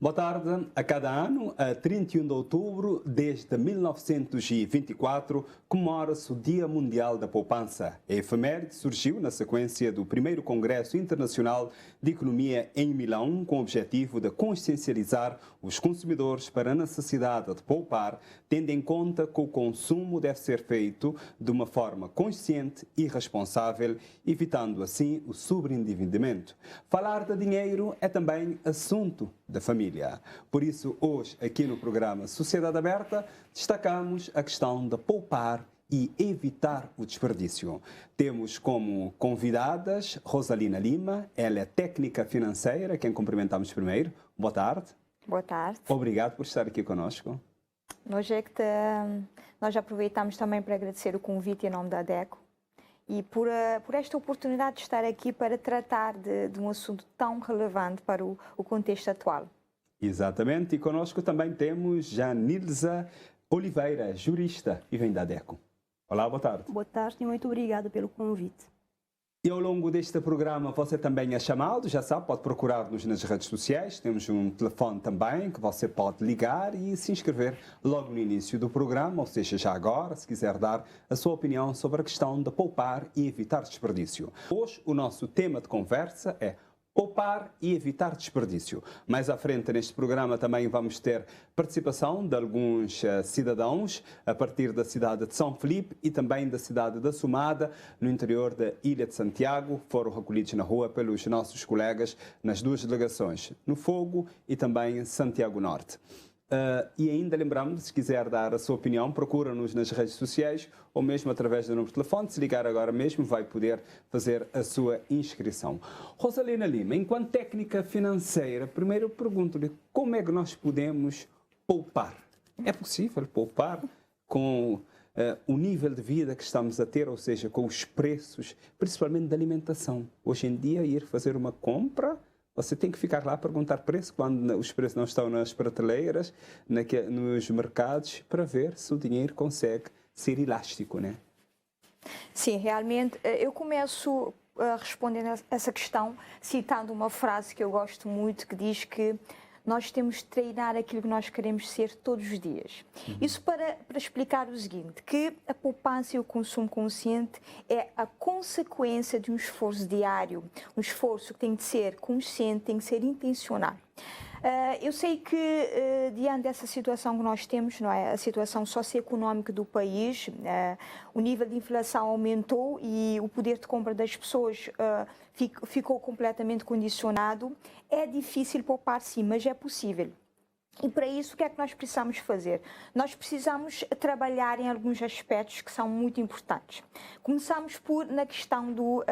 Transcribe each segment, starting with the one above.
Boa tarde. A cada ano, a 31 de outubro, desde 1924, comemora-se o Dia Mundial da Poupança. A efeméride surgiu na sequência do primeiro Congresso Internacional de Economia em Milão, com o objetivo de consciencializar os consumidores para a necessidade de poupar, tendo em conta que o consumo deve ser feito de uma forma consciente e responsável, evitando assim o sobreendividamento. Falar de dinheiro é também assunto da família. Por isso, hoje, aqui no programa Sociedade Aberta, destacamos a questão de poupar e evitar o desperdício. Temos como convidadas Rosalina Lima, ela é técnica financeira, quem cumprimentamos primeiro. Boa tarde. Boa tarde. Obrigado por estar aqui conosco. Nós aproveitamos também para agradecer o convite em nome da ADECO e por esta oportunidade de estar aqui para tratar de um assunto tão relevante para o contexto atual. Exatamente, e conosco também temos Janilza Oliveira, jurista e vem da ADECO. Olá, boa tarde. Boa tarde e muito obrigada pelo convite. E ao longo deste programa você também é chamado, já sabe, pode procurar-nos nas redes sociais, temos um telefone também que você pode ligar e se inscrever logo no início do programa, ou seja, já agora, se quiser dar a sua opinião sobre a questão de poupar e evitar desperdício. Hoje o nosso tema de conversa é poupar e evitar desperdício. Mais à frente neste programa também vamos ter participação de alguns cidadãos a partir da cidade de São Felipe e também da cidade da Sumada, no interior da Ilha de Santiago. Foram recolhidos na rua pelos nossos colegas nas duas delegações, no Fogo e também em Santiago Norte. E ainda lembramos, se quiser dar a sua opinião, procura-nos nas redes sociais ou mesmo através do número de telefone. Se ligar agora mesmo, vai poder fazer a sua inscrição. Rosalina Lima, enquanto técnica financeira, primeiro eu pergunto-lhe como é que nós podemos poupar? É possível poupar com o nível de vida que estamos a ter, ou seja, com os preços, principalmente da alimentação? Hoje em dia, ir fazer uma compra, você tem que ficar lá a perguntar preço quando os preços não estão nas prateleiras, nos mercados, para ver se o dinheiro consegue ser elástico, né? Sim, realmente, eu começo a responder a essa questão citando uma frase que eu gosto muito, que diz que nós temos de treinar aquilo que nós queremos ser todos os dias. Isso para explicar o seguinte, que a poupança e o consumo consciente é a consequência de um esforço diário, um esforço que tem de ser consciente, tem de ser intencional. Eu sei que, diante dessa situação que nós temos, não é, a situação socioeconómica do país, o nível de inflação aumentou e o poder de compra das pessoas ficou completamente condicionado. É difícil poupar, sim, mas é possível. E para isso, o que é que nós precisamos fazer? Nós precisamos trabalhar em alguns aspectos que são muito importantes. Começamos na questão do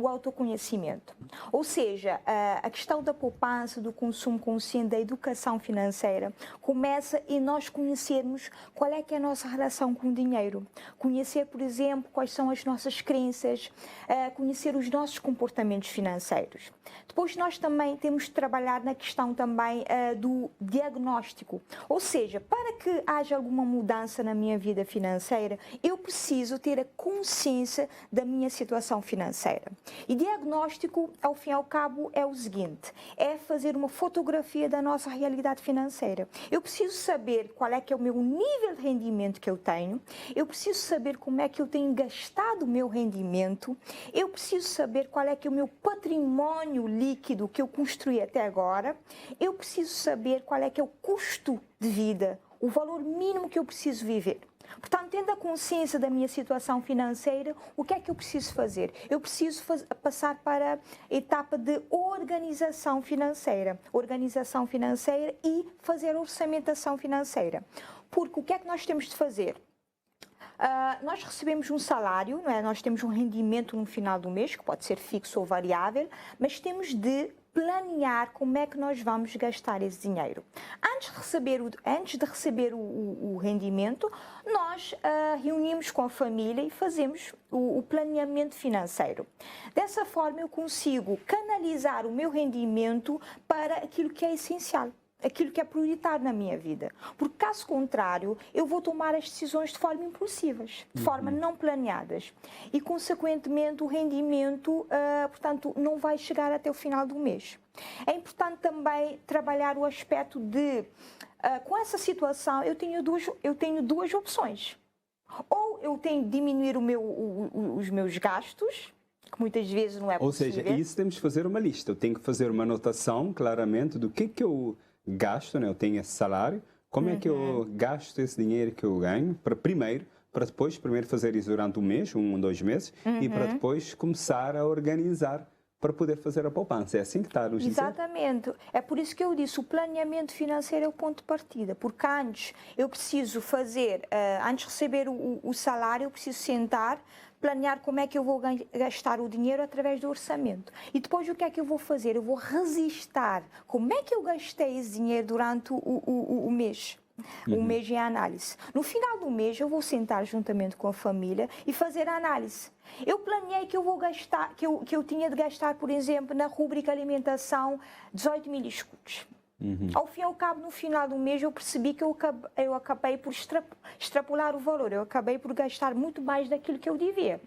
autoconhecimento. Ou seja, a questão da poupança, do consumo consciente, da educação financeira, começa em nós conhecermos qual é que é a nossa relação com o dinheiro. Conhecer, por exemplo, quais são as nossas crenças, conhecer os nossos comportamentos financeiros. Depois nós também temos de trabalhar na questão também do diagnóstico. Ou seja, para que haja alguma mudança na minha vida financeira, eu preciso ter a consciência da minha situação financeira. E diagnóstico, ao fim e ao cabo, é o seguinte, é fazer uma fotografia da nossa realidade financeira. Eu preciso saber qual é que é o meu nível de rendimento que eu tenho, eu preciso saber como é que eu tenho gastado o meu rendimento, eu preciso saber qual é que é o meu património líquido que eu construí até agora, eu preciso saber qual é que é o custo de vida, o valor mínimo que eu preciso viver. Portanto, tendo a consciência da minha situação financeira, o que é que eu preciso fazer? Eu preciso passar para a etapa de organização financeira e fazer a orçamentação financeira. Porque o que é que nós temos de fazer? Nós recebemos um salário, não é? Nós temos um rendimento no final do mês, que pode ser fixo ou variável, mas temos de planear como é que nós vamos gastar esse dinheiro. Antes de receber o rendimento, nós reunimos com a família e fazemos o planeamento financeiro. Dessa forma, eu consigo canalizar o meu rendimento para aquilo que é essencial. aquilo que é prioritário na minha vida. Porque, caso contrário, eu vou tomar as decisões de forma impulsivas, de forma não planeadas. E, consequentemente, o rendimento, portanto, não vai chegar até o final do mês. É importante também trabalhar o aspecto de, com essa situação, eu tenho duas opções. Ou eu tenho de diminuir os meus gastos, que muitas vezes não é possível. Ou seja, isso temos que fazer uma lista. Eu tenho que fazer uma anotação, claramente, do que eu gasto, né? Eu tenho esse salário, como é que eu gasto esse dinheiro que eu ganho, para depois fazer isso durante um mês, 1 ou 2 meses, e para depois começar a organizar para poder fazer a poupança. É assim que está a nos dizer? Exatamente. É por isso que eu disse, o planeamento financeiro é o ponto de partida, porque antes eu preciso fazer, antes de receber o salário, eu preciso sentar, planear como é que eu vou gastar o dinheiro através do orçamento. E depois o que é que eu vou fazer? Eu vou registrar como é que eu gastei esse dinheiro durante o mês. Um mês em análise. No final do mês eu vou sentar juntamente com a família e fazer a análise. Eu planeei que eu vou gastar, que eu tinha de gastar, por exemplo, na rúbrica alimentação 18.000 escudos. Ao fim e ao cabo, no final do mês, eu percebi que eu acabei por extrapolar o valor. Eu acabei por gastar muito mais daquilo que eu devia.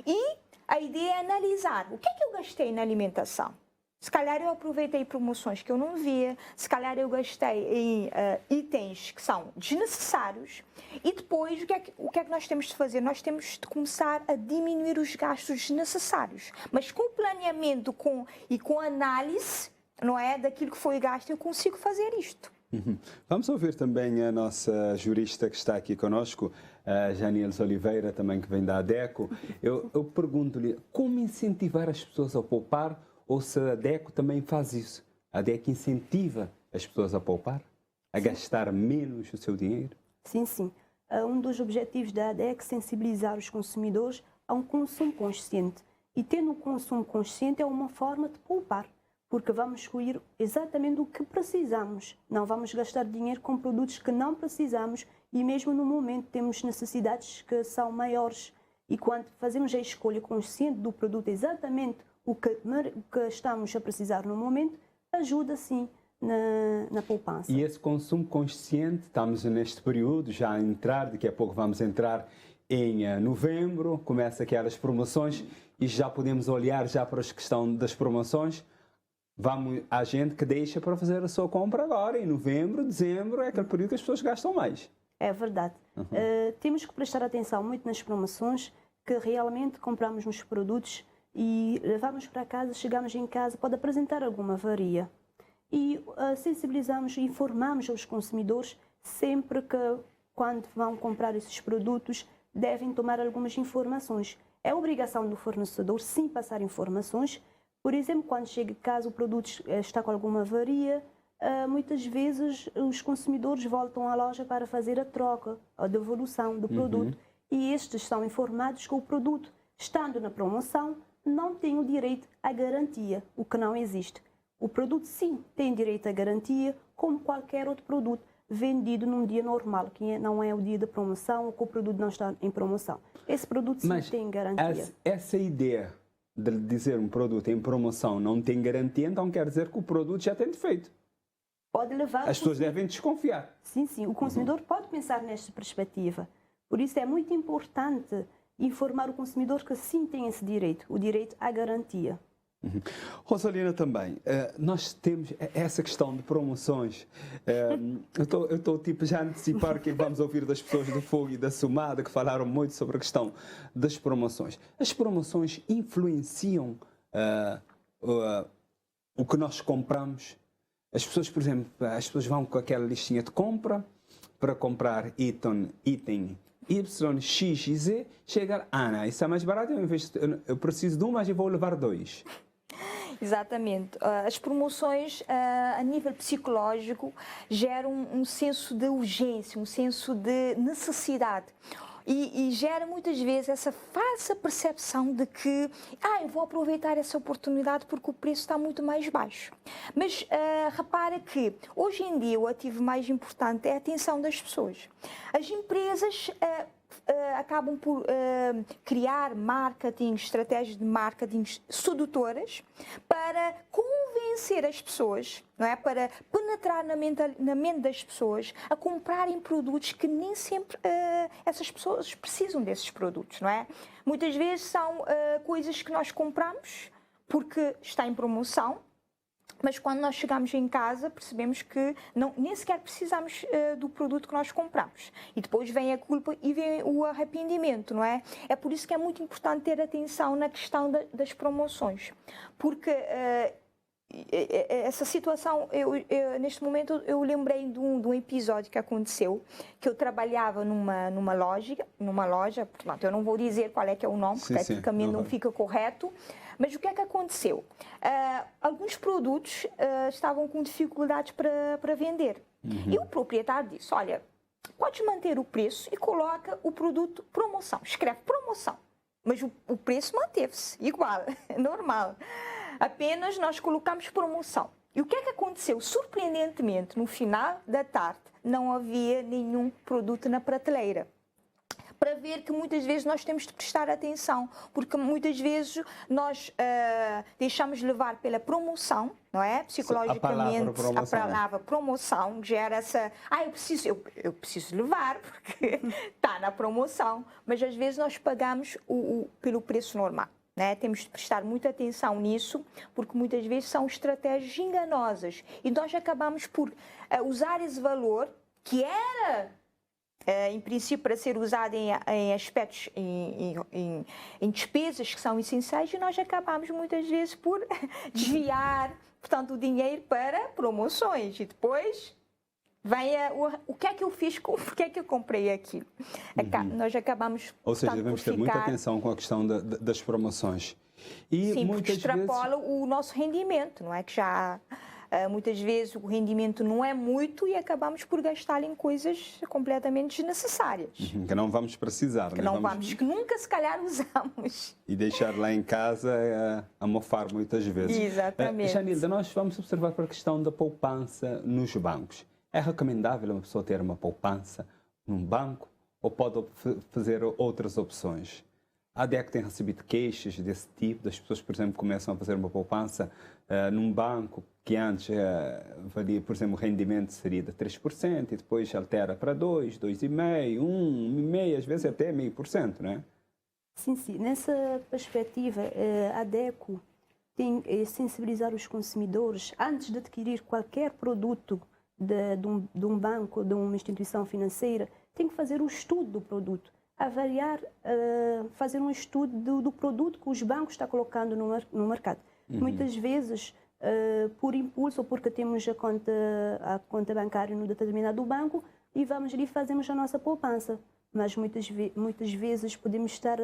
E a ideia é analisar o que é que eu gastei na alimentação. Se calhar eu aproveitei promoções que eu não via, se calhar eu gastei em itens que são desnecessários e depois o que é que nós temos de fazer? Nós temos de começar a diminuir os gastos desnecessários. Mas com planeamento e com análise, não é, daquilo que foi gasto, eu consigo fazer isto. Vamos ouvir também a nossa jurista que está aqui conosco, a Janiels Oliveira, também que vem da ADECO. Eu pergunto-lhe como incentivar as pessoas a poupar, ou se a ADECO também faz isso. A ADECO incentiva as pessoas a poupar, a gastar menos o seu dinheiro? Sim, sim. Um dos objetivos da ADECO é sensibilizar os consumidores a um consumo consciente. E tendo um consumo consciente é uma forma de poupar, porque vamos escolher exatamente o que precisamos. Não vamos gastar dinheiro com produtos que não precisamos e mesmo no momento temos necessidades que são maiores. E quando fazemos a escolha consciente do produto exatamente o que estamos a precisar no momento, ajuda sim na poupança. E esse consumo consciente, estamos neste período já a entrar, daqui a pouco vamos entrar em novembro, começa aquelas promoções e já podemos olhar já para a questão das promoções. Há gente que deixa para fazer a sua compra agora, em novembro, dezembro, é aquele período que as pessoas gastam mais. É verdade. Temos que prestar atenção muito nas promoções, que realmente compramos nos produtos e levamos para casa, chegamos em casa, pode apresentar alguma avaria. E sensibilizamos, informamos aos consumidores sempre que, quando vão comprar esses produtos, devem tomar algumas informações. É obrigação do fornecedor, sim, passar informações. Por exemplo, quando chega em casa o produto está com alguma avaria, muitas vezes os consumidores voltam à loja para fazer a troca, a devolução do produto. E estes são informados que o produto, estando na promoção, não tem o direito à garantia, o que não existe. O produto, sim, tem direito à garantia, como qualquer outro produto vendido num dia normal, que não é o dia da promoção ou que o produto não está em promoção. Esse produto, sim, tem garantia. Essa ideia de dizer um produto em promoção não tem garantia, então quer dizer que o produto já tem defeito. Pode levar... As pessoas devem desconfiar. Sim, sim. O consumidor pode pensar nesta perspectiva. Por isso é muito importante informar o consumidor que sim tem esse direito, o direito à garantia. Rosalina, também, nós temos essa questão de promoções. Eu estou tipo já a antecipar que vamos ouvir das pessoas do Fogo e da Sumada que falaram muito sobre a questão das promoções. As promoções influenciam o que nós compramos? As pessoas, por exemplo, as pessoas vão com aquela listinha de compra para comprar item Y, X e Z, chegar, não, isso é mais barato, eu preciso de um, mas eu vou levar 2. Exatamente. As promoções, a nível psicológico, geram um senso de urgência, um senso de necessidade. E gera muitas vezes essa falsa percepção de que eu vou aproveitar essa oportunidade porque o preço está muito mais baixo. Mas repara que hoje em dia o ativo mais importante é a atenção das pessoas. As empresas acabam por criar estratégias de marketing sedutoras para convencer convencer as pessoas, não é? Para penetrar na mente das pessoas a comprarem produtos que nem sempre essas pessoas precisam desses produtos, não é? Muitas vezes são coisas que nós compramos porque está em promoção, mas quando nós chegamos em casa percebemos que nem sequer precisamos do produto que nós compramos. E depois vem a culpa e vem o arrependimento, não é? É por isso que é muito importante ter atenção na questão das promoções. Porque essa situação, neste momento eu lembrei de um episódio que aconteceu, que eu trabalhava numa loja, portanto eu não vou dizer qual é que é o nome, porque eticamente não fica correto, mas o que é que aconteceu? Alguns produtos estavam com dificuldades para vender. E o proprietário disse, olha, podes manter o preço e coloca o produto promoção, escreve promoção, mas o preço manteve-se igual, normal. Apenas nós colocamos promoção. E o que é que aconteceu? Surpreendentemente, no final da tarde, não havia nenhum produto na prateleira. Para ver que muitas vezes nós temos de prestar atenção, porque muitas vezes nós deixamos levar pela promoção, não é? Psicologicamente, a palavra promoção gera essa... eu preciso levar, porque está na promoção. Mas às vezes nós pagamos pelo preço normal. Né? Temos de prestar muita atenção nisso, porque muitas vezes são estratégias enganosas e nós acabamos por usar esse valor que era, em princípio, para ser usado em aspectos, em despesas que são essenciais, e nós acabamos muitas vezes por desviar, portanto, o dinheiro para promoções e depois... o que é que eu fiz, por que é que eu comprei aquilo? Nós acabamos... Ou seja, devemos ter muita atenção com a questão das promoções. E sim, muitas porque extrapola o nosso rendimento, não é? Que já muitas vezes o rendimento não é muito e acabamos por gastar em coisas completamente desnecessárias. Que não vamos precisar. Que nunca se calhar usamos. E deixar lá em casa a mofar muitas vezes. Exatamente. Janilda, nós vamos observar para a questão da poupança nos bancos. É recomendável uma pessoa ter uma poupança num banco ou pode fazer outras opções? A DECO tem recebido queixas desse tipo, das pessoas, por exemplo, começam a fazer uma poupança num banco que antes valia, por exemplo, o rendimento seria de 3% e depois altera para 2%, 2,5%, 1,5%, às vezes até 0,5%, não é? Sim. Nessa perspectiva, a DECO tem que sensibilizar os consumidores antes de adquirir qualquer produto de um banco, de uma instituição financeira, tem que fazer o estudo do produto, avaliar, fazer um estudo do produto que os bancos estão colocando no mercado. Muitas vezes, por impulso ou porque temos a conta bancária no determinado banco e vamos ali e fazemos a nossa poupança. Mas muitas vezes podemos estar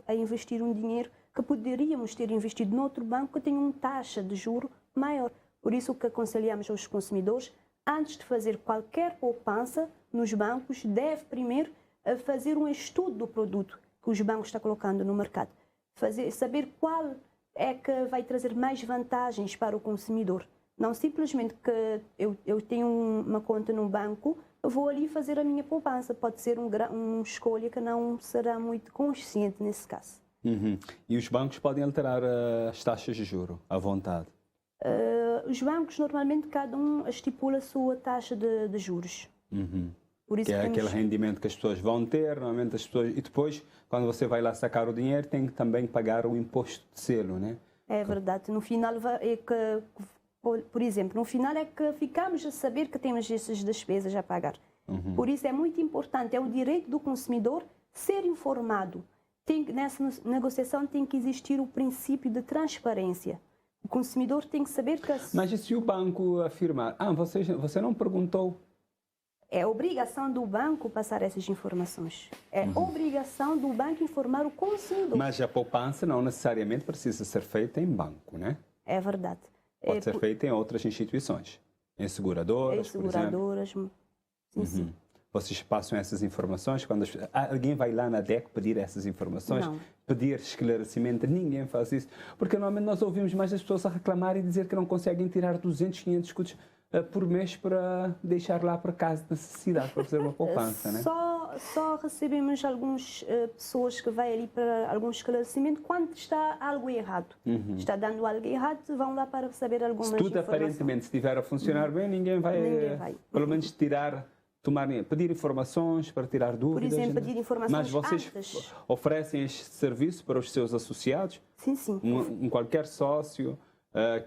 a investir um dinheiro que poderíamos ter investido noutro banco que tem uma taxa de juro maior. Por isso, o que aconselhamos aos consumidores, antes de fazer qualquer poupança nos bancos, deve primeiro fazer um estudo do produto que os bancos estão colocando no mercado. Saber qual é que vai trazer mais vantagens para o consumidor. Não simplesmente que eu tenho uma conta no banco, eu vou ali fazer a minha poupança. Pode ser uma escolha que não será muito consciente nesse caso. E os bancos podem alterar as taxas de juros à vontade? Os bancos, normalmente, cada um estipula a sua taxa de juros. Por isso que é aquele rendimento que as pessoas vão ter, normalmente as pessoas... E depois, quando você vai lá sacar o dinheiro, tem que também pagar o imposto de selo, né? É verdade. No final, por exemplo, no final é que ficamos a saber que temos essas despesas a pagar. Por isso é muito importante, é o direito do consumidor ser informado. Nessa negociação tem que existir o princípio de transparência. O consumidor tem que saber que... Mas e se o banco afirmar, você não perguntou? É obrigação do banco passar essas informações. É obrigação do banco informar o consumidor. Mas a poupança não necessariamente precisa ser feita em banco, né? É verdade. Pode ser feita em outras instituições. Em seguradoras, por exemplo. Sim. Vocês passam essas informações? Quando alguém vai lá na DECO pedir essas informações? Não. Pedir esclarecimento? Ninguém faz isso. Porque normalmente nós ouvimos mais as pessoas a reclamar e dizer que não conseguem tirar 200, 500 escudos por mês para deixar lá para casa de necessidade, para fazer uma poupança, né? Só recebemos algumas pessoas que vão ali para algum esclarecimento quando está algo errado. Está dando algo errado, vão lá para saber algumas Se tudo informações. aparentemente estiver a funcionar bem, ninguém vai. Pelo menos pedir informações para tirar dúvidas. Por exemplo, pedir informações mas vocês antes. oferecem este serviço para os seus associados? Sim, sim. Qualquer sócio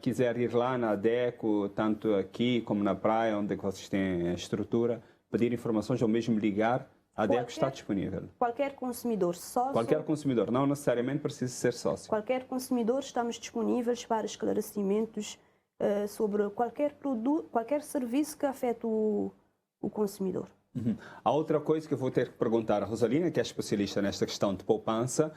quiser ir lá na ADECO, tanto aqui como na praia, onde é que vocês têm a estrutura, pedir informações ou mesmo ligar, a ADECO está disponível. Qualquer consumidor, sócio. Qualquer consumidor, não necessariamente precisa ser sócio. Qualquer consumidor, estamos disponíveis para esclarecimentos sobre qualquer produto, qualquer serviço que afete o consumidor. Há outra coisa que eu vou ter que perguntar à Rosalina, que é especialista nesta questão de poupança.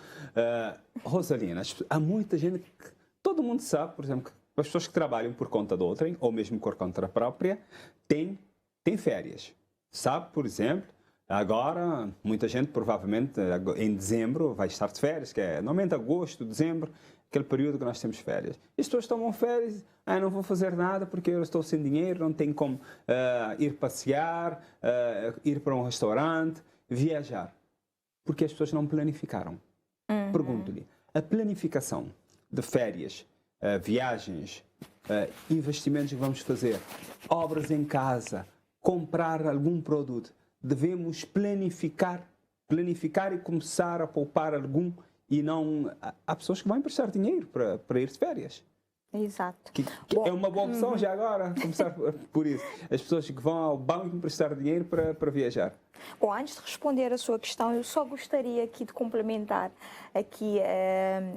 Rosalina, há muita gente que todo mundo sabe, por exemplo, que as pessoas que trabalham por conta de outrem, ou mesmo por conta própria, têm férias. Sabe, por exemplo, agora, muita gente provavelmente em dezembro vai estar de férias, que é normalmente agosto, dezembro, aquele período que nós temos férias. E as pessoas tomam férias, não vou fazer nada porque eu estou sem dinheiro, não tenho como ir passear, ir para um restaurante, viajar. Porque as pessoas não planificaram. Pergunto-lhe, a planificação de férias, viagens, investimentos que vamos fazer, obras em casa, comprar algum produto, devemos planificar e começar a poupar algum e não... Há pessoas que vão emprestar dinheiro para ir de férias. Exato. É uma boa opção já agora, começar por isso. As pessoas que vão ao banco emprestar dinheiro para viajar. Bom, antes de responder a sua questão, eu só gostaria aqui de complementar aqui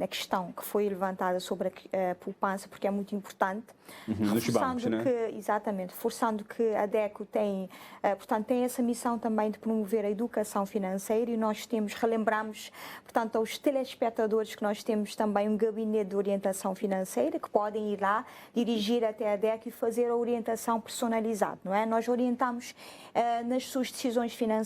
a questão que foi levantada sobre a poupança, porque é muito importante. Nos bancos, né? Exatamente, reforçando que a DECO tem, portanto, tem essa missão também de promover a educação financeira e nós relembramos, portanto, aos telespectadores que nós temos também um gabinete de orientação financeira que podem ir lá, dirigir até a DECO e fazer a orientação personalizada, não é? Nós orientamos nas suas decisões financeiras.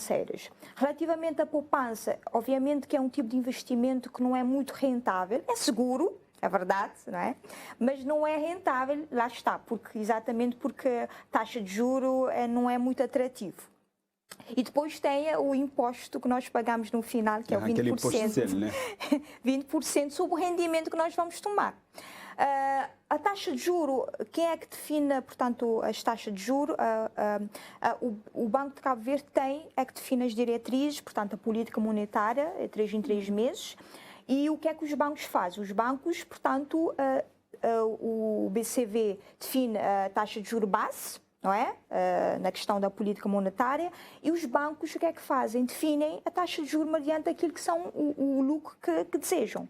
Relativamente à poupança, obviamente que é um tipo de investimento que não é muito rentável, é seguro, é verdade, não é? Mas não é rentável, lá está, exatamente porque a taxa de juro não é muito atrativo. E depois tem o imposto que nós pagamos no final, que é o 20%, aquele imposto, né? 20% sobre o rendimento que nós vamos tomar. A taxa de juro, quem é que define, portanto, as taxas de juro? O Banco de Cabo Verde é que define as diretrizes, portanto, a política monetária, 3 em 3 meses. E o que é que os bancos fazem? Os bancos, portanto, o BCV define a taxa de juro base, não é? Na questão da política monetária, e os bancos o que é que fazem? Definem a taxa de juros mediante aquilo que são o lucro que desejam.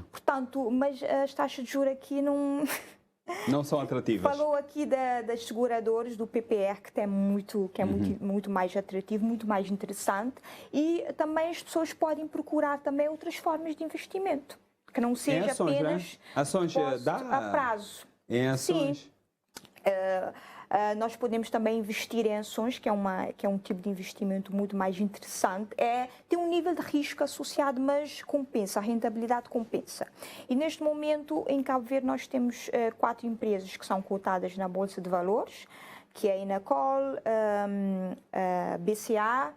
Portanto, mas as taxas de juros aqui não são atrativas. Falou aqui das seguradoras, do PPR, que é muito mais atrativo, muito mais interessante, e também as pessoas podem procurar também outras formas de investimento, que não seja ações, apenas né? Ações a prazo. Em ações? Sim. Nós podemos também investir em ações, que é um tipo de investimento muito mais interessante. Tem um nível de risco associado, mas compensa, a rentabilidade compensa. E neste momento, em Cabo Verde, nós temos 4 empresas que são cotadas na Bolsa de Valores, que é a Inacol, a BCA,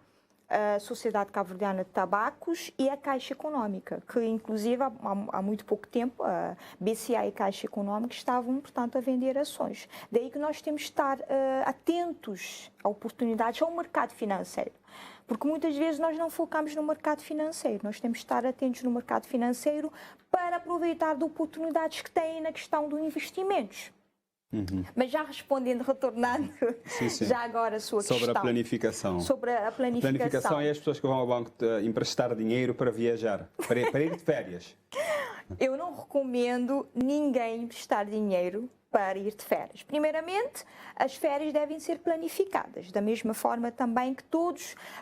a Sociedade Cabo-Verdiana de Tabacos e a Caixa Económica, que inclusive há muito pouco tempo a BCA e a Caixa Económica estavam, portanto, a vender ações. Daí que nós temos de estar atentos a oportunidades ao mercado financeiro, porque muitas vezes nós não focamos no mercado financeiro, nós temos de estar atentos no mercado financeiro para aproveitar de oportunidades que têm na questão dos investimentos. Mas já respondendo, retornando sim. já agora a sua questão. Sobre a planificação. Sobre a planificação. A planificação é as pessoas que vão ao banco emprestar dinheiro para viajar, para ir de férias. Eu não recomendo ninguém emprestar dinheiro para ir de férias. Primeiramente, as férias devem ser planificadas, da mesma forma também que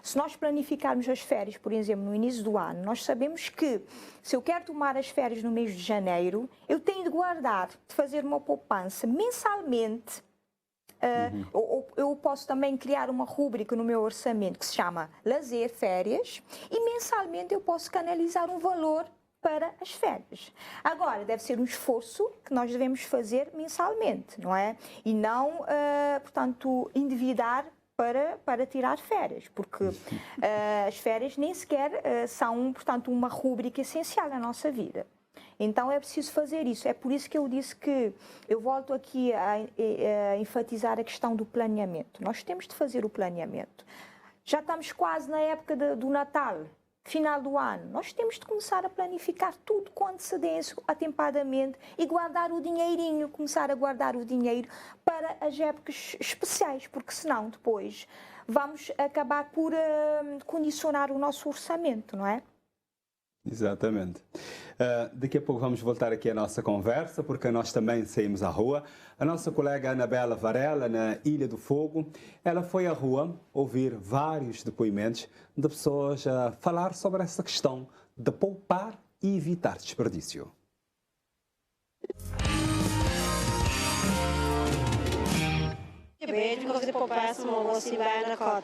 se nós planificarmos as férias, por exemplo, no início do ano, nós sabemos que se eu quero tomar as férias no mês de janeiro, eu tenho de guardar, de fazer uma poupança mensalmente. Eu posso também criar uma rúbrica no meu orçamento que se chama lazer, férias, e mensalmente eu posso canalizar um valor para as férias. Agora, deve ser um esforço que nós devemos fazer mensalmente, não é? E não, portanto, endividar para tirar férias, porque as férias nem sequer são, portanto, uma rúbrica essencial na nossa vida. Então é preciso fazer isso. É por isso que eu disse que eu volto aqui a enfatizar a questão do planeamento. Nós temos de fazer o planeamento. Já estamos quase na época do Natal, final do ano. Nós temos de começar a planificar tudo com antecedência, atempadamente, e guardar o dinheirinho, começar a guardar o dinheiro para as épocas especiais, porque senão depois vamos acabar por condicionar o nosso orçamento, não é? Exatamente. Daqui a pouco vamos voltar aqui à nossa conversa, porque nós também saímos à rua. A nossa colega Anabela Varela, na Ilha do Fogo, ela foi à rua ouvir vários depoimentos de pessoas a falar sobre essa questão de poupar e evitar desperdício. Bem, você poupar se uma você vai na cota.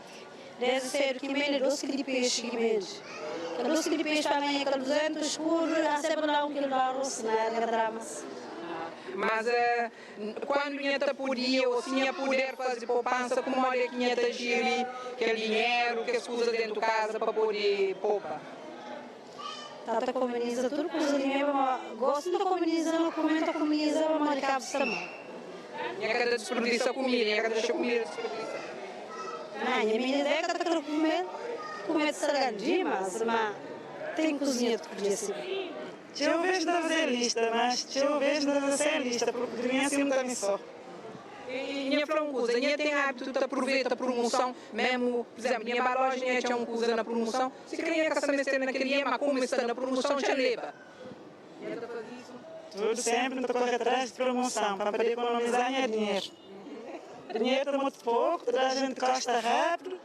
Deve ser que menos doce de peixe que menos. A doce de peixe também é que 200 por a sempre lá quilo de arroz, né? Dramas. Mas quando a podia ou tinha poder fazer poupança, como olha que a gerir aquele dinheiro que as coisas dentro de casa para poder poupar. Tata comuniza tudo com os dinheiro, gosto de comunizar, não comenta comunizar, mas de cabo também. E a cada desperdício a comida, e a cada comida desperdício. Não, a minha ideia é que está comer sargandinho, mas tem cozinha de podia ser. Eu vejo de fazer lista, mas eu vejo de fazer lista, porque de mim assim não tem só. E minha francusa, tem hábito de aproveitar a promoção, mesmo, por exemplo, minha loja tinha uma coisa na promoção, se queria que essa mestre naquele dia, mas como está na promoção, já leva. Tudo sempre não corre atrás de promoção, para poder economizar dinheiro. Dinheiro está muito pouco, toda a gente gosta rápido,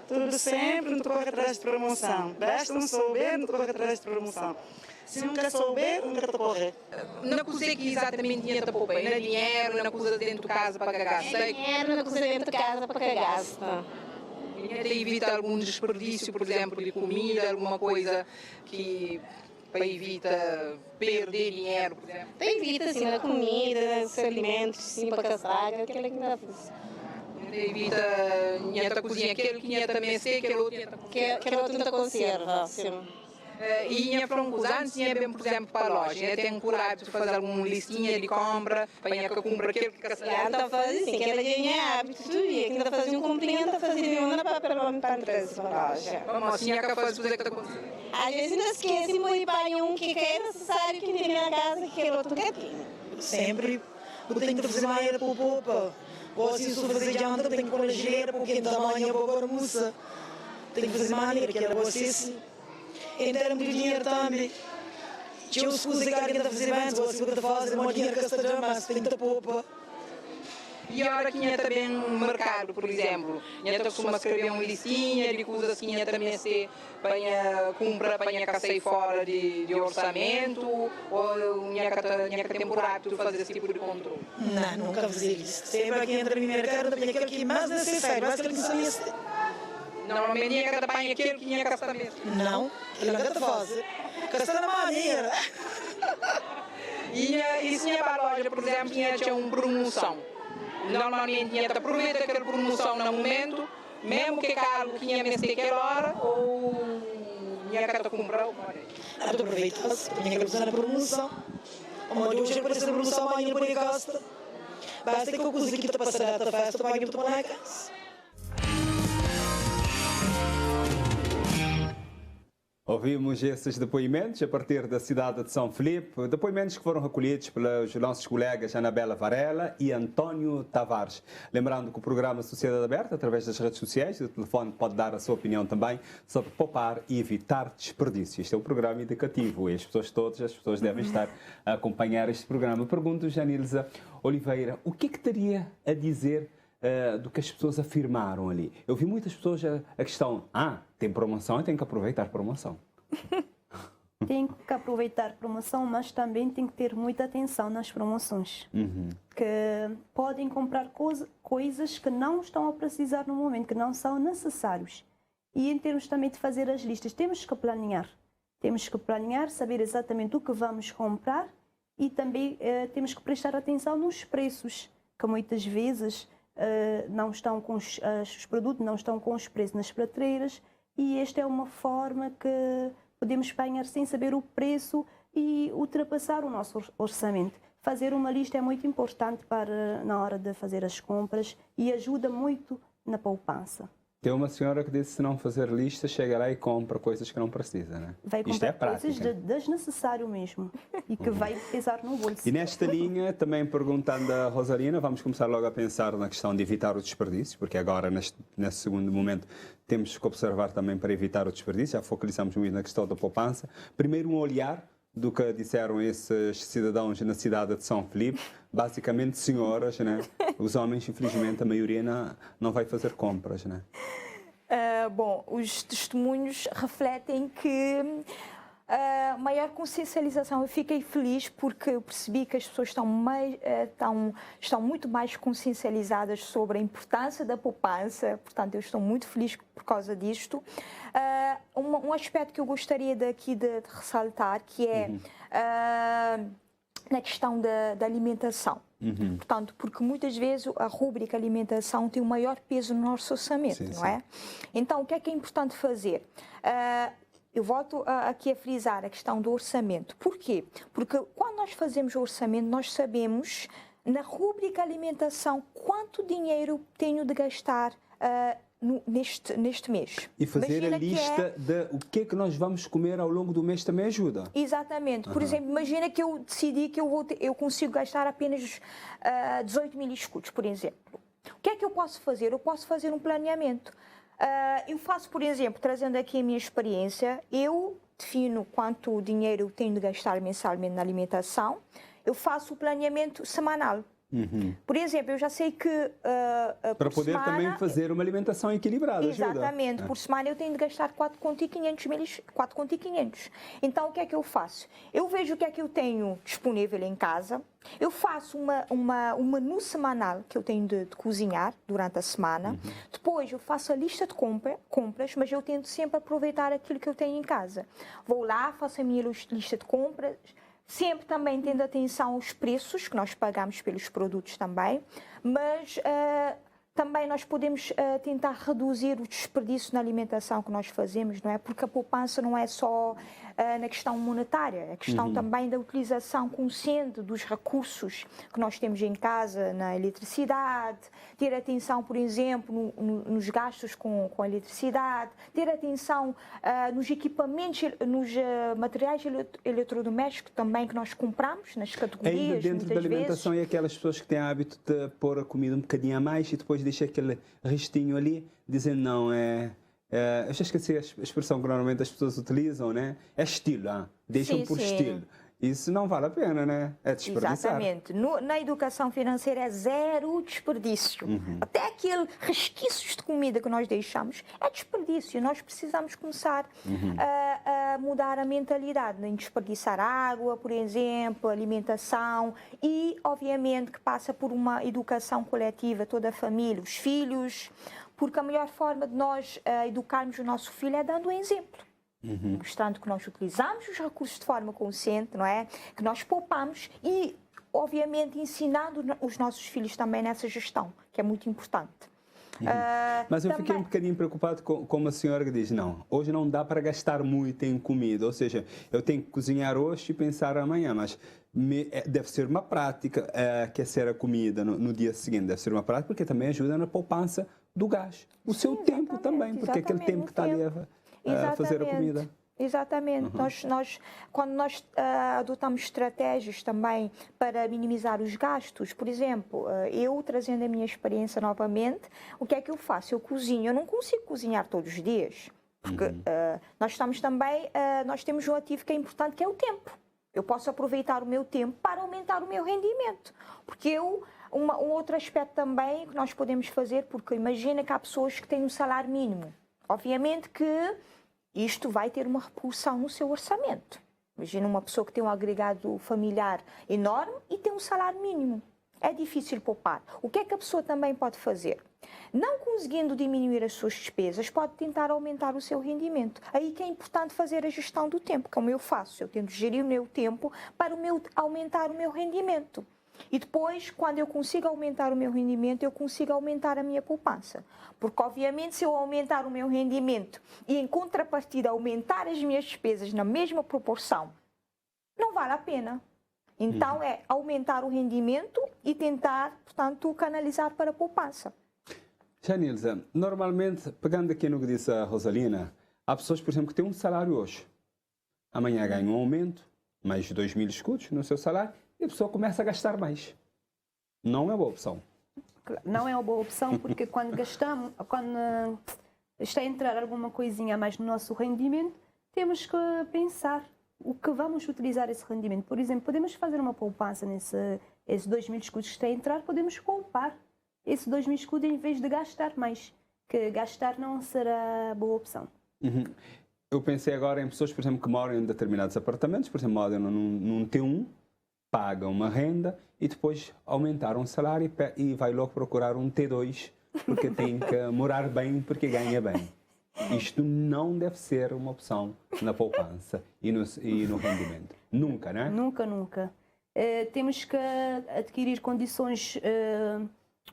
tudo sempre não corre atrás de promoção. Basta não souber, não corre atrás de promoção. Se nunca souber, nunca te correr. Não consegue exatamente dinheiro para poupar, não é dinheiro, não coisa dentro de casa para cagar. Dinheiro, não coisa dentro de casa para cagar. E evita algum desperdício, por exemplo, de comida, alguma coisa que para evitar perder dinheiro, por exemplo. Evita, assim, a comida, os alimentos, sim, para casar, aquilo que não faz. Evita a cozinha, aquele que também sei, aquele outro que outro não conserva, assim. E tinha francusa, tinha bem, por exemplo, para a loja. Tem por hábito de fazer alguma listinha de compra, para que compra aquele que se anda a fazer assim, que ela ganha hábito todo dia, que ainda fazia um cumprimento, fazia uma para entrar na loja. Vamos, tinha que fazer o que aconteceu. Às vezes ainda esquece, muito para um que é necessário que tem na casa, que é outro que tem. Sempre, eu tenho que fazer mais para o popa. Ou se eu fazer janta, tenho que pôr a geleira, porque da manhã para pôr a moça. Tenho que fazer maneira, que era você. Em termos de dinheiro também. Eu escuso que alguém está a fazer bem, se você fazer mais dinheiro que está mas tem que poupa. E a hora que tinha também um mercado, por exemplo, tinha costuma escrever uma listinha de coisas que tinha também se para comprar, para sair fora de orçamento, ou tinha que ter por hábito fazer esse tipo de controle? Não, nunca fazer isso. Sempre aqui entra no mercado, tem aquele que mais necessário, mais aquele que se necessita. Normalmente tinha que apanhar aquele que tinha que gastar mesmo. Não, ele não está fazendo. Gastar na maneira. E se tinha para a loja, por exemplo, tinha uma promoção. Normalmente tinha que aproveitar aquela promoção no momento, mesmo que algo que tinha mesmo naquela hora, ou tinha que comprar. Aproveita-se, tinha que usar a promoção. Onde hoje aparece a promoção, amanhã depois gasta. Basta que eu cozinhe que está passando a festa, para que eu tomar na casa. Ouvimos esses depoimentos a partir da cidade de São Filipe, depoimentos que foram recolhidos pelos nossos colegas Anabela Varela e António Tavares. Lembrando que o programa Sociedade Aberta, através das redes sociais, o telefone pode dar a sua opinião também sobre poupar e evitar desperdício. Este é um programa indicativo e as pessoas devem estar a acompanhar este programa. Pergunto, Janilza Oliveira, o que é que teria a dizer do que as pessoas afirmaram ali? Eu vi muitas pessoas a questão, tem promoção e tem que aproveitar a promoção. Tem que aproveitar a promoção, mas também tem que ter muita atenção nas promoções. Que podem comprar coisas que não estão a precisar no momento, que não são necessários. E em termos também de fazer as listas, temos que planear. Temos que planear, saber exatamente o que vamos comprar e também temos que prestar atenção nos preços, que muitas vezes não estão com os produtos não estão com os preços nas prateleiras, e esta é uma forma que podemos apanhar sem saber o preço e ultrapassar o nosso orçamento. Fazer uma lista é muito importante na hora de fazer as compras e ajuda muito na poupança. Tem uma senhora que disse que se não fazer lista, chega lá e compra coisas que não precisa, né? Vai comprar coisas desnecessário mesmo e que vai pesar no bolso. E nesta linha, também perguntando a Rosalina, vamos começar logo a pensar na questão de evitar o desperdício, porque agora, nesse segundo momento, temos que observar também para evitar o desperdício, já focalizamos muito na questão da poupança. Primeiro, um olhar do que disseram esses cidadãos na cidade de São Filipe, basicamente senhoras, né? Os homens, infelizmente, a maioria não vai fazer compras, né? Bom, os testemunhos refletem que maior consciencialização. Eu fiquei feliz porque eu percebi que as pessoas estão muito mais consciencializadas sobre a importância da poupança, portanto eu estou muito feliz por causa disto. Um aspecto que eu gostaria daqui de ressaltar, que é na questão da alimentação. Portanto, porque muitas vezes a rúbrica alimentação tem o maior peso no nosso orçamento, sim, não é? Então, o que é importante fazer? Eu volto aqui a frisar a questão do orçamento. Porquê? Porque quando nós fazemos o orçamento, nós sabemos, na rúbrica alimentação, quanto dinheiro tenho de gastar neste mês. E fazer a lista de o que é que nós vamos comer ao longo do mês também ajuda. Exatamente. Por exemplo, imagina que eu decidi que eu consigo gastar apenas 18 mil escudos, por exemplo. O que é que eu posso fazer? Eu posso fazer um planeamento. Eu faço, por exemplo, trazendo aqui a minha experiência, eu defino quanto dinheiro eu tenho de gastar mensalmente na alimentação, eu faço o planeamento semanal. Por exemplo, eu já sei que para poder semana, também fazer uma alimentação equilibrada. Exatamente. Ajuda. Por semana eu tenho de gastar 4.500. Então, o que é que eu faço? Eu vejo o que é que eu tenho disponível em casa, eu faço um menu semanal que eu tenho de cozinhar durante a semana, depois eu faço a lista de compras, mas eu tento sempre aproveitar aquilo que eu tenho em casa. Vou lá, faço a minha lista de compras, sempre também tendo atenção aos preços que nós pagamos pelos produtos também, mas também nós podemos tentar reduzir o desperdício na alimentação que nós fazemos, não é? Porque a poupança não é só na questão monetária, é questão também da utilização consciente dos recursos que nós temos em casa, na eletricidade, ter atenção, por exemplo, nos gastos com a eletricidade, ter atenção nos equipamentos, nos materiais eletrodomésticos também que nós compramos, nas categorias. Ainda dentro da alimentação vezes. E aquelas pessoas que têm hábito de pôr a comida um bocadinho a mais e depois deixa aquele restinho ali, dizendo não, eu já esqueci a expressão que normalmente as pessoas utilizam, né? É estilo, deixam por estilo. Isso não vale a pena, né? É desperdiçar. Exatamente. Na educação financeira é zero desperdício. Até aquele resquícios de comida que nós deixamos é desperdício. Nós precisamos começar a mudar a mentalidade, em desperdiçar água, por exemplo, alimentação e, obviamente, que passa por uma educação coletiva, toda a família, os filhos, porque a melhor forma de nós educarmos o nosso filho é dando um exemplo. Mostrando que nós utilizamos os recursos de forma consciente, não é? Que nós poupamos e, obviamente, ensinando os nossos filhos também nessa gestão, que é muito importante. Mas eu fiquei um bocadinho preocupado com a senhora que diz, não, hoje não dá para gastar muito em comida, ou seja, eu tenho que cozinhar hoje e pensar amanhã, mas deve ser uma prática aquecer a comida no dia seguinte, deve ser uma prática porque também ajuda na poupança do gás. O seu tempo também, porque aquele tempo que está ali a fazer a comida. Exatamente. Quando nós adotamos estratégias também para minimizar os gastos, por exemplo, eu trazendo a minha experiência novamente, o que é que eu faço? Eu cozinho, eu não consigo cozinhar todos os dias, porque nós temos um ativo que é importante, que é o tempo. Eu posso aproveitar o meu tempo para aumentar o meu rendimento, porque um outro aspecto também que nós podemos fazer, porque imagina que há pessoas que têm um salário mínimo. Obviamente que isto vai ter uma repercussão no seu orçamento. Imagina uma pessoa que tem um agregado familiar enorme e tem um salário mínimo. É difícil poupar. O que é que a pessoa também pode fazer? Não conseguindo diminuir as suas despesas, pode tentar aumentar o seu rendimento. Aí que é importante fazer a gestão do tempo, como eu faço. Eu tento gerir o meu tempo para aumentar o meu rendimento. E depois, quando eu consigo aumentar o meu rendimento, eu consigo aumentar a minha poupança. Porque, obviamente, se eu aumentar o meu rendimento e, em contrapartida, aumentar as minhas despesas na mesma proporção, não vale a pena. Então, é aumentar o rendimento e tentar, portanto, canalizar para a poupança. Janilza, normalmente, pegando aqui no que disse a Rosalina, há pessoas, por exemplo, que têm um salário hoje. Amanhã ganham um aumento, mais de 2.000 escudos no seu salário, e a pessoa começa a gastar mais. Não é uma boa opção. Não é uma boa opção, porque quando está a entrar alguma coisinha a mais no nosso rendimento, temos que pensar o que vamos utilizar esse rendimento. Por exemplo, podemos fazer uma poupança esses 2.000 escudos que está a entrar, podemos poupar esse 2.000 escudos em vez de gastar mais, que gastar não será boa opção. Eu pensei agora em pessoas, por exemplo, que moram em determinados apartamentos, por exemplo, moram num T1, pagam uma renda e depois aumentaram o salário e vai logo procurar um T2 porque tem que morar bem porque ganha bem. Isto não deve ser uma opção na poupança e no rendimento. Nunca, não é? Nunca. Temos que adquirir condições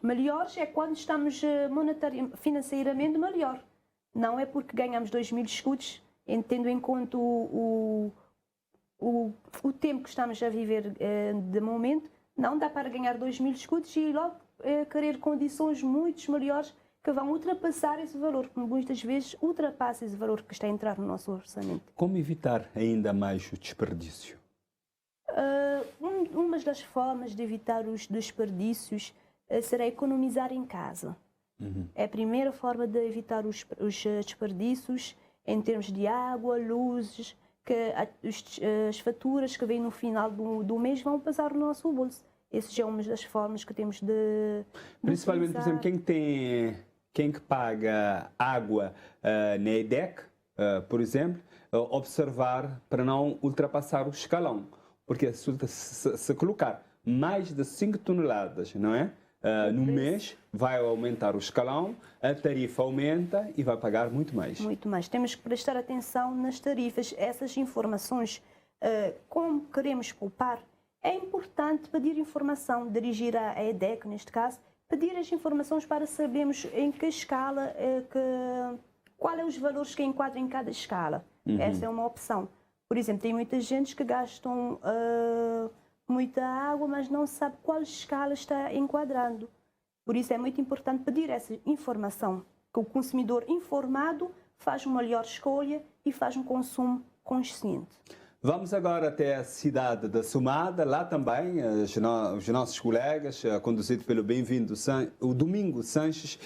melhores é quando estamos financeiramente melhor. Não é porque ganhamos 2.000 escudos, tendo em conta o tempo que estamos a viver de momento, não dá para ganhar 2.000 escudos e logo querer condições muito melhores que vão ultrapassar esse valor, que muitas vezes ultrapassa esse valor que está a entrar no nosso orçamento. Como evitar ainda mais o desperdício? Uma das formas de evitar os desperdícios será economizar em casa. É a primeira forma de evitar os desperdícios em termos de água, luzes, que as faturas que vêm no final do mês vão passar no nosso bolso. Essa já é uma das formas que temos de principalmente, utilizar. por exemplo, quem que paga água na EDEC, por exemplo, observar para não ultrapassar o escalão. Porque se colocar mais de 5 toneladas, não é? No mês, vai aumentar o escalão, a tarifa aumenta e vai pagar muito mais. Muito mais. Temos que prestar atenção nas tarifas. Essas informações, como queremos poupar, é importante pedir informação, dirigir à EDEC, neste caso, pedir as informações para sabermos em que escala, qual é os valores que enquadram em cada escala. Essa é uma opção. Por exemplo, tem muita gente que gastam muita água, mas não sabe qual escala está enquadrando. Por isso é muito importante pedir essa informação, que o consumidor informado faz uma melhor escolha e faz um consumo consciente. Vamos agora até a cidade da Sumada, lá também os nossos colegas, conduzido pelo bem-vindo o Domingo Sanches,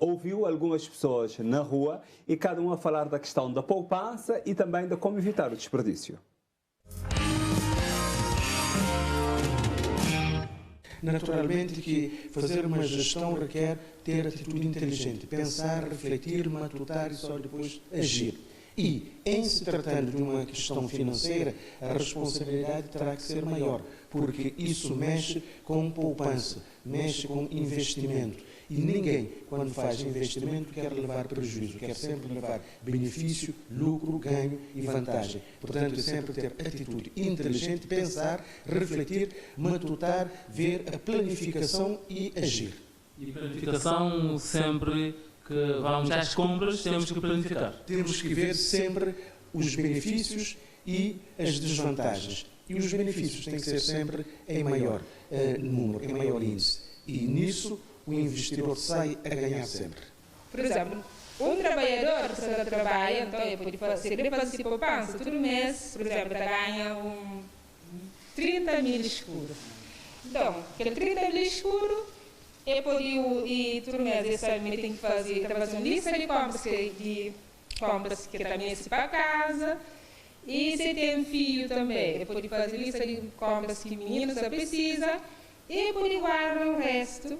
ouviu algumas pessoas na rua e cada um a falar da questão da poupança e também de como evitar o desperdício. Naturalmente que fazer uma gestão requer ter atitude inteligente, pensar, refletir, matutar e só depois agir. E, em se tratando de uma questão financeira, a responsabilidade terá que ser maior, porque isso mexe com poupança, mexe com investimento. E ninguém, quando faz investimento, quer levar prejuízo, quer sempre levar benefício, lucro, ganho e vantagem. Portanto, é sempre ter atitude inteligente, pensar, refletir, matutar, ver a planificação e agir. E planificação sempre que vamos às compras, temos que planificar. Temos que ver sempre os benefícios e as desvantagens. E os benefícios têm que ser sempre em maior número, em maior índice. E nisso o investidor sai a ganhar sempre. Por exemplo, um trabalhador que trabalha, então ele pode fazer poupança todo mês, por exemplo, ganha 30.000 escuros. Então, aquele 30.000 escuros, ele pode ir todo mês, ele sabe, tem que fazer uma lista de compras que também é para casa. E se tem filho também, ele pode fazer lista de compras que meninos precisa e pode guardar o resto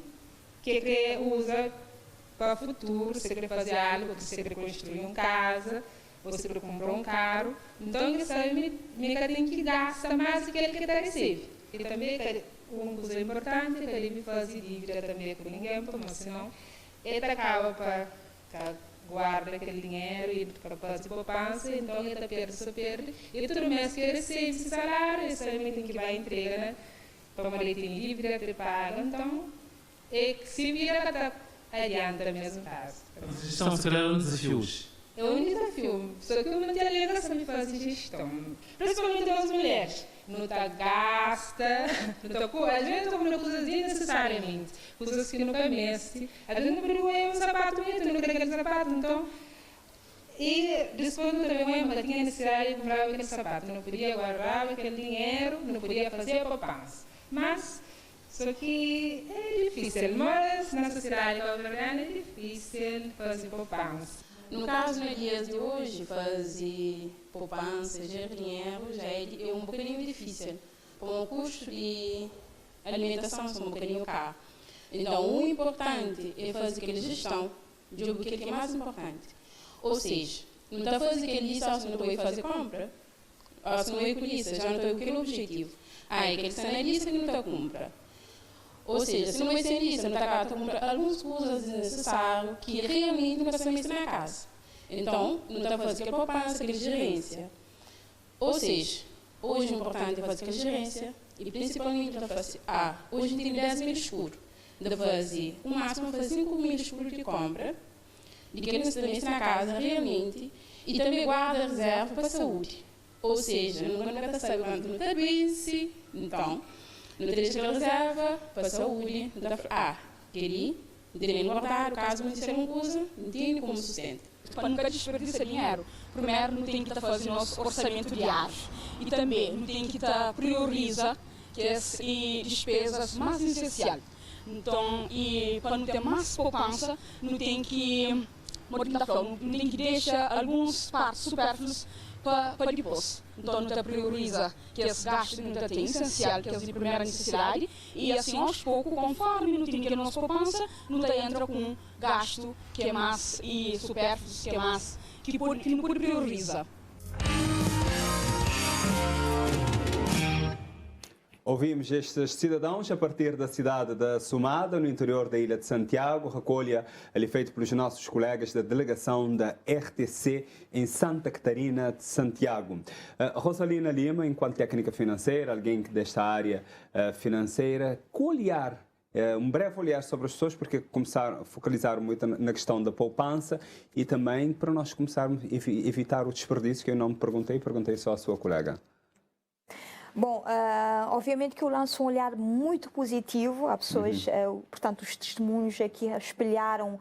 que usa para o futuro, se quer fazer algo, se quer construir uma casa, ou se quer comprar um carro. Então, ele sabe que tem que gastar mais do que ele recebe. E também, uma coisa importante, que ele fazer dívida também com ninguém, mas senão ele acaba para guarda aquele dinheiro e para fazer poupança, então ele perde, e outro mês que recebe esse salário, esse alimento que vai entregar, né? Para uma leite livre, ele paga, então, se vira para adianta mesmo caso. Vocês estão a criar desafios. É um desafio, só que eu não tenho alegação de fazer gestão, principalmente as mulheres. Não está gasta, não está às vezes estou comprando coisas desnecessariamente, coisas que nunca mexe. Às vezes não pergunto um sapato, não quero aquele sapato, então. E depois não também mas tinha necessidade de comprar aquele sapato, não podia guardar aquele dinheiro, não podia fazer a poupança. Mas, só que é difícil, mas na sociedade cabo-verdiana é difícil fazer poupança. No caso, nos dias de hoje, fazer poupança, gerar dinheiro, já é um bocadinho difícil. Com o custo de alimentação é um bocadinho caro. Então, o importante é fazer aquela gestão de o que é mais importante. Ou seja, não está fazendo aquele lista, se não estou a fazer compra, se não é com lista, já não estou com aquele objetivo. É aquele que está na lista que não está a compra. Ou seja, se não é sem lista, não está a comprar algumas coisas desnecessárias que realmente não está a na casa. Então, não está a fazer aquela poupança, aquela gerência. Ou seja, hoje o importante é fazer aquela gerência e principalmente está a fazer, hoje tem 10 mil escuros. De fazer, o máximo fazer 5 mil escuros de compra, de que não está na casa realmente, e também guarda reserva para a saúde. Ou seja, não está sabendo não está doente, então, não tem aquela reserva para a saúde, não está querer guardar, caso não seja uma coisa, não tem como sustento. Para nunca desperdiçar dinheiro, primeiro não tem que estar fazendo nosso orçamento diário e também não tem que estar prioriza que as despesas mais essenciais. Então, e para não ter mais poupança, não tem que deixar alguns partes supérfluos para depois. Então, não prioriza que as gastos não tem essencial, que é de primeira necessidade, e assim aos poucos, conforme não tem que a nossa poupança, não entra com gasto que é mais e supérfluos que é mais que não pode prioriza. Ouvimos estes cidadãos a partir da cidade da Sumada, no interior da Ilha de Santiago, recolha ali feito pelos nossos colegas da delegação da RTC em Santa Catarina de Santiago. Rosalina Lima, enquanto técnica financeira, alguém desta área financeira, um breve olhar sobre as pessoas, porque começaram a focalizar muito na questão da poupança e também para nós começarmos a evitar o desperdício, que eu não me perguntei só à sua colega. Bom, obviamente que eu lanço um olhar muito positivo a pessoas, portanto, os testemunhos aqui espelharam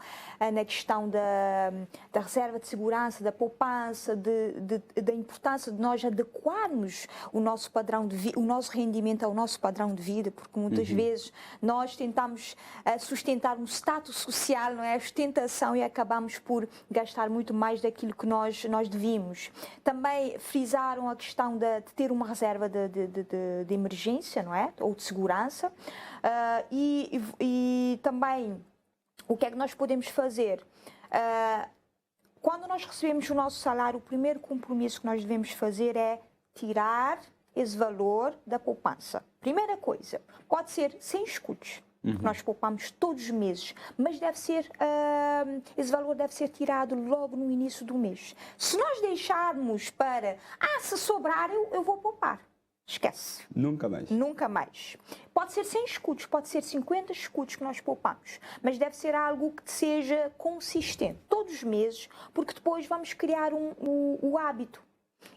na questão da reserva de segurança, da poupança, da importância de nós adequarmos o nosso padrão de vida, o nosso rendimento ao nosso padrão de vida, porque muitas vezes nós tentamos sustentar um status social, não é? A ostentação, e acabamos por gastar muito mais daquilo que nós devíamos. Também frisaram a questão de ter uma reserva de emergência, não é? Ou de segurança. E também, o que é que nós podemos fazer? Quando nós recebemos o nosso salário, o primeiro compromisso que nós devemos fazer é tirar esse valor da poupança. Primeira coisa, pode ser sem escudos, que nós poupamos todos os meses, mas esse valor deve ser tirado logo no início do mês. Se nós deixarmos para, se sobrar, eu vou poupar. Esquece. Nunca mais. Nunca mais. Pode ser 100 escudos, pode ser 50 escudos que nós poupamos, mas deve ser algo que seja consistente, todos os meses, porque depois vamos criar o hábito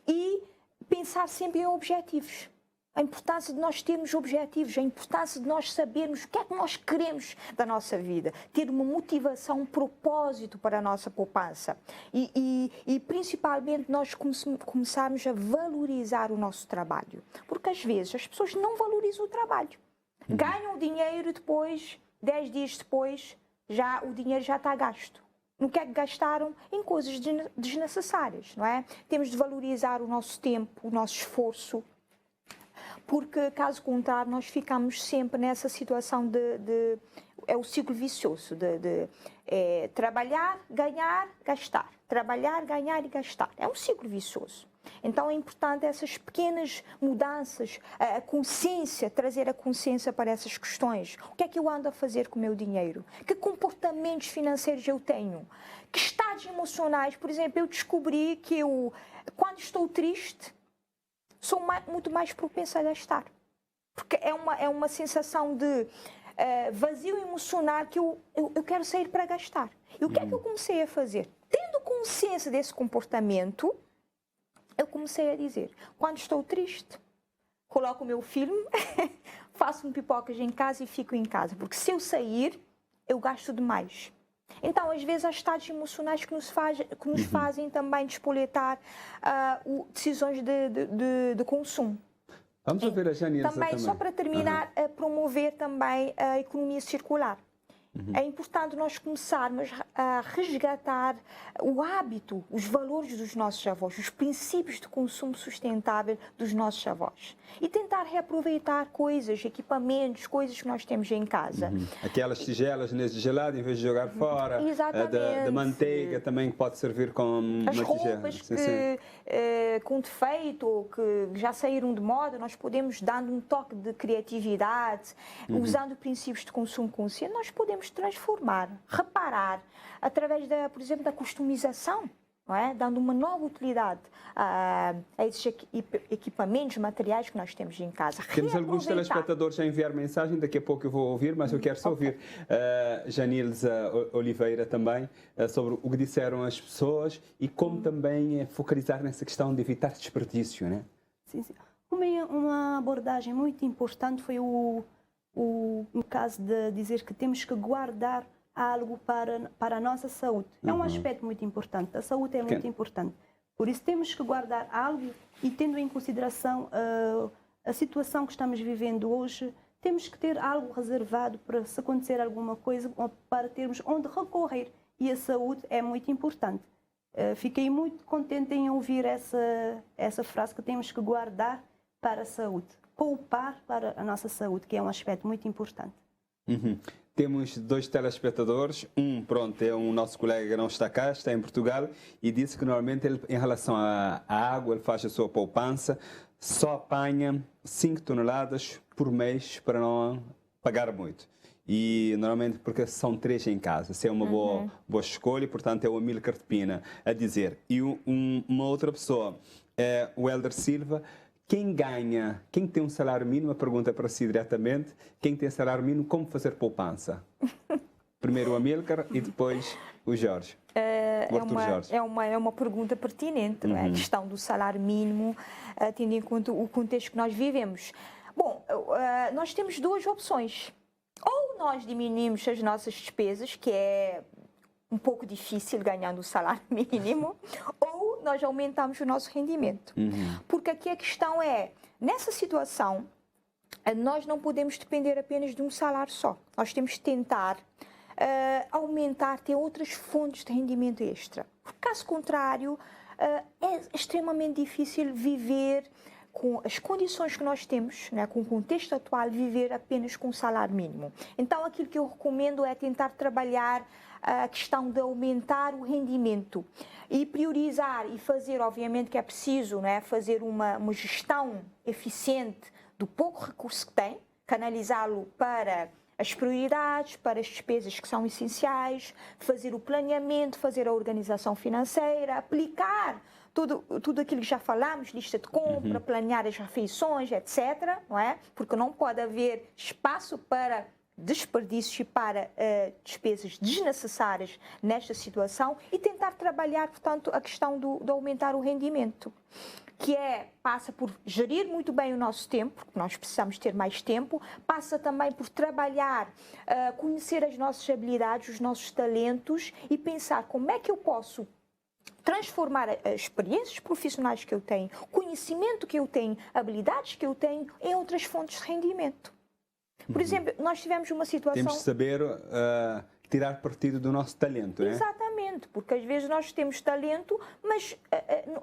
e pensar sempre em objetivos. A importância de nós termos objetivos, a importância de nós sabermos o que é que nós queremos da nossa vida, ter uma motivação, um propósito para a nossa poupança e principalmente nós começarmos a valorizar o nosso trabalho, porque às vezes as pessoas não valorizam o trabalho, ganham o dinheiro e depois, 10 dias depois, o dinheiro já está gasto. No que é que gastaram? Em coisas desnecessárias, não é? Temos de valorizar o nosso tempo, o nosso esforço, porque, caso contrário, nós ficamos sempre nessa situação é o ciclo vicioso de trabalhar, ganhar, gastar. Trabalhar, ganhar e gastar. É um ciclo vicioso. Então é importante essas pequenas mudanças, a consciência, trazer a consciência para essas questões. O que é que eu ando a fazer com o meu dinheiro? Que comportamentos financeiros eu tenho? Que estados emocionais? Por exemplo, eu descobri que quando estou triste, sou muito mais propensa a gastar. Porque é uma sensação de vazio emocional que eu quero sair para gastar. E o que é que eu comecei a fazer? Tendo consciência desse comportamento, eu comecei a dizer, quando estou triste, coloco o meu filme, faço pipocas em casa e fico em casa. Porque se eu sair, eu gasto demais. Então, às vezes, há estados emocionais que nos fazem também despoletar decisões de consumo. Vamos ouvir a Janilza também. Só para terminar, promover também a economia circular. É importante nós começarmos a resgatar o hábito, os valores dos nossos avós, os princípios de consumo sustentável dos nossos avós. E tentar reaproveitar coisas, equipamentos, coisas que nós temos em casa. Aquelas tigelas nesse gelado, em vez de jogar fora. Exatamente. Da manteiga também, que pode servir como as uma tigela. Roupas com defeito ou que já saíram de moda, nós podemos, dando um toque de criatividade, usando princípios de consumo consciente, nós podemos transformar, reparar, através, por exemplo, da customização, não é? Dando uma nova utilidade a esses equipamentos, materiais que nós temos em casa. Temos alguns telespectadores a enviar mensagem, daqui a pouco eu vou ouvir, mas eu quero só ouvir Janilza Oliveira também, sobre o que disseram as pessoas e como também focalizar nessa questão de evitar desperdício, né? Sim, sim. Uma abordagem muito importante foi o caso de dizer que temos que guardar algo para a nossa saúde. É um aspecto muito importante. A saúde é muito importante. Por isso temos que guardar algo e, tendo em consideração a situação que estamos vivendo hoje, temos que ter algo reservado para, se acontecer alguma coisa, para termos onde recorrer. E a saúde é muito importante. Fiquei muito contente em ouvir essa frase, que temos que guardar para a saúde. Poupar para a nossa saúde, que é um aspecto muito importante. Temos 2 telespectadores. Pronto, é um nosso colega que não está cá, está em Portugal, e disse que normalmente ele, em relação à água, ele faz a sua poupança, só apanha 5 toneladas por mês para não pagar muito. E normalmente porque são 3 em casa, se é uma boa escolha, portanto é o Amílcar de Pina a dizer. E uma outra pessoa, o Helder Silva. Quem tem um salário mínimo, a pergunta para si diretamente, quem tem salário mínimo, como fazer poupança? Primeiro o Amílcar e depois o Jorge. Jorge. É uma pergunta pertinente, não é? A questão do salário mínimo, tendo em conta o contexto que nós vivemos. Bom, nós temos 2 opções. Ou nós diminuímos as nossas despesas, que é um pouco difícil ganhando o salário mínimo, ou nós aumentamos o nosso rendimento. Porque aqui a questão é, nessa situação, nós não podemos depender apenas de um salário só. Nós temos que tentar aumentar, ter outras fontes de rendimento extra. Porque, caso contrário, é extremamente difícil viver com as condições que nós temos, né, com o contexto atual, viver apenas com o salário mínimo. Então, aquilo que eu recomendo é tentar trabalhar a questão de aumentar o rendimento e priorizar e fazer, obviamente que é preciso, né, fazer uma gestão eficiente do pouco recurso que tem, canalizá-lo para as prioridades, para as despesas que são essenciais, fazer o planeamento, fazer a organização financeira, aplicar tudo aquilo que já falámos, lista de compra, planear as refeições, etc., não é? Porque não pode haver espaço para desperdícios e para despesas desnecessárias nesta situação e tentar trabalhar, portanto, a questão de aumentar o rendimento, que passa por gerir muito bem o nosso tempo, porque nós precisamos ter mais tempo, passa também por trabalhar, conhecer as nossas habilidades, os nossos talentos e pensar como é que eu posso transformar as experiências profissionais que eu tenho, conhecimento que eu tenho, habilidades que eu tenho em outras fontes de rendimento. Por exemplo, nós tivemos uma situação... Temos de saber tirar partido do nosso talento, não é? Exatamente, porque às vezes nós temos talento, mas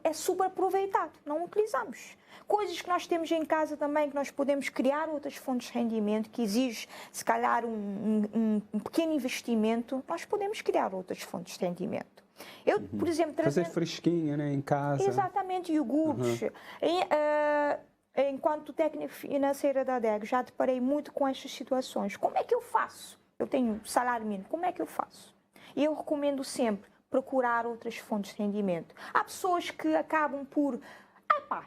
é subaproveitado, não utilizamos. Coisas que nós temos em casa também, que nós podemos criar outras fontes de rendimento, que exige, se calhar, um pequeno investimento, nós podemos criar outras fontes de rendimento. Eu, por exemplo, fazer fresquinha, né, em casa. Exatamente, iogurtes. Enquanto técnica financeira da ADEC, já deparei muito com estas situações. Como é que eu faço? Eu tenho salário mínimo, como é que eu faço? E eu recomendo sempre procurar outras fontes de rendimento. Há pessoas que acabam por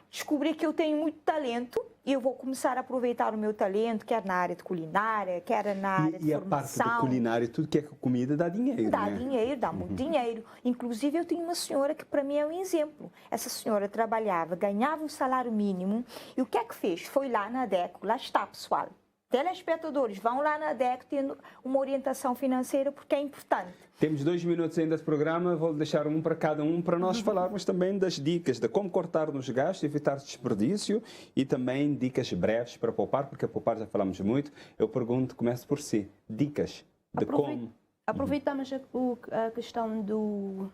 descobrir que eu tenho muito talento e eu vou começar a aproveitar o meu talento, quer na área de culinária, quer na área de formação. E a parte da culinária, tudo que é comida dá dinheiro, Dá dinheiro, dá muito dinheiro. Inclusive, eu tenho uma senhora que para mim é um exemplo. Essa senhora trabalhava, ganhava um salário mínimo e o que é que fez? Foi lá na ADECO, lá está, pessoal. Telespectadores, vão lá na ADECO tendo uma orientação financeira porque é importante. Temos 2 minutos ainda de programa, vou deixar um para cada um para nós falarmos também das dicas de como cortar nos gastos, evitar desperdício e também dicas breves para poupar, porque a poupar já falamos muito. Eu pergunto, começo por si, dicas de como... Aproveitamos a questão do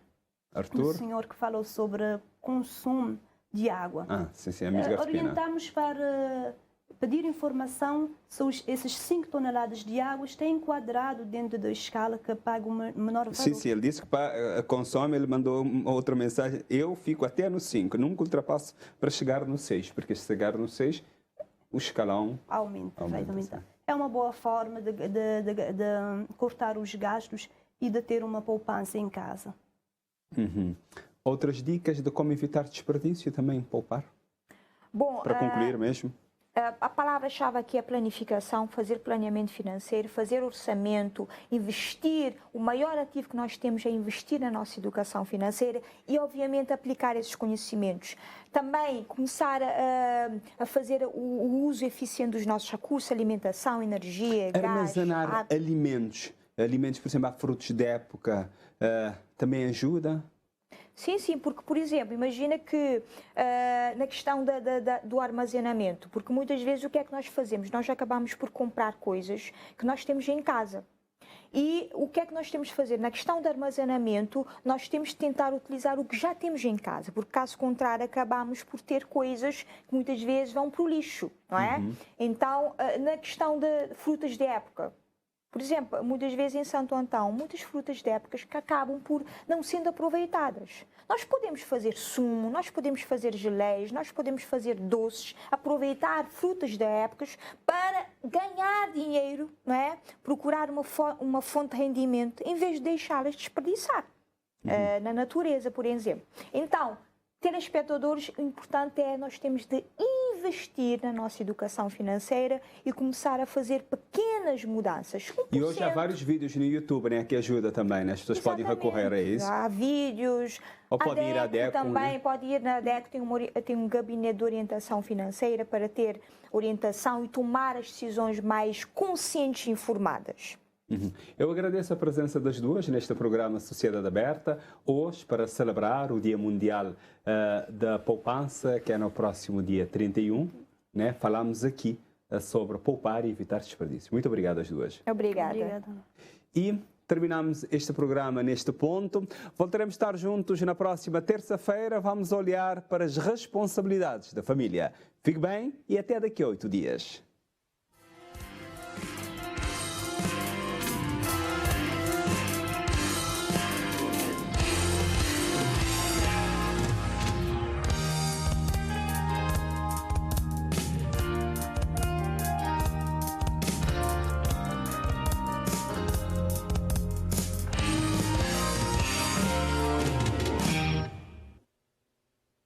Arthur? senhor que falou sobre consumo de água. Sim, amigo Gaspina. Orientamos para pedir informação se esses 5 toneladas de água estão enquadrados dentro da escala que paga o menor valor. Sim, ele disse que consome, ele mandou outra mensagem, eu fico até no 5, nunca ultrapasso para chegar no 6, porque se chegar no 6, o escalão vai aumentar. É uma boa forma de cortar os gastos e de ter uma poupança em casa. Outras dicas de como evitar desperdício também, poupar? Bom, para concluir mesmo. A palavra-chave aqui é planificação, fazer planeamento financeiro, fazer orçamento, investir. O maior ativo que nós temos é investir na nossa educação financeira e, obviamente, aplicar esses conhecimentos. Também começar a fazer o uso eficiente dos nossos recursos, alimentação, energia, armazenar gás, alimentos. Alimentos, por exemplo, há frutos de época, também ajuda? Sim, porque, por exemplo, imagina que na questão do armazenamento, porque muitas vezes o que é que nós fazemos? Nós acabamos por comprar coisas que nós temos em casa. E o que é que nós temos de fazer? Na questão do armazenamento, nós temos de tentar utilizar o que já temos em casa, porque caso contrário acabamos por ter coisas que muitas vezes vão para o lixo, não é? Então, na questão de frutas de época, por exemplo, muitas vezes em Santo Antão, muitas frutas de épocas que acabam por não sendo aproveitadas. Nós podemos fazer sumo, nós podemos fazer geleias, nós podemos fazer doces, aproveitar frutas de épocas para ganhar dinheiro, não é? Procurar uma fonte de rendimento em vez de deixá-las desperdiçar na natureza, por exemplo. Então, telespectadores, o importante é nós temos de investir na nossa educação financeira e começar a fazer pequenas mudanças. 1%. E hoje há vários vídeos no YouTube, né, que ajuda também, né? As pessoas podem recorrer a isso. Há vídeos. Ou podem ir à ADECO também, pode ir na ADECO, tem um gabinete de orientação financeira para ter orientação e tomar as decisões mais conscientes e informadas. Eu agradeço a presença das duas neste programa Sociedade Aberta, hoje para celebrar o Dia Mundial da Poupança, que é no próximo dia 31. Né? Falamos aqui sobre poupar e evitar desperdício. Muito obrigado às duas. Obrigada. E terminamos este programa neste ponto. Voltaremos a estar juntos na próxima terça-feira. Vamos olhar para as responsabilidades da família. Fique bem e até daqui a 8 dias.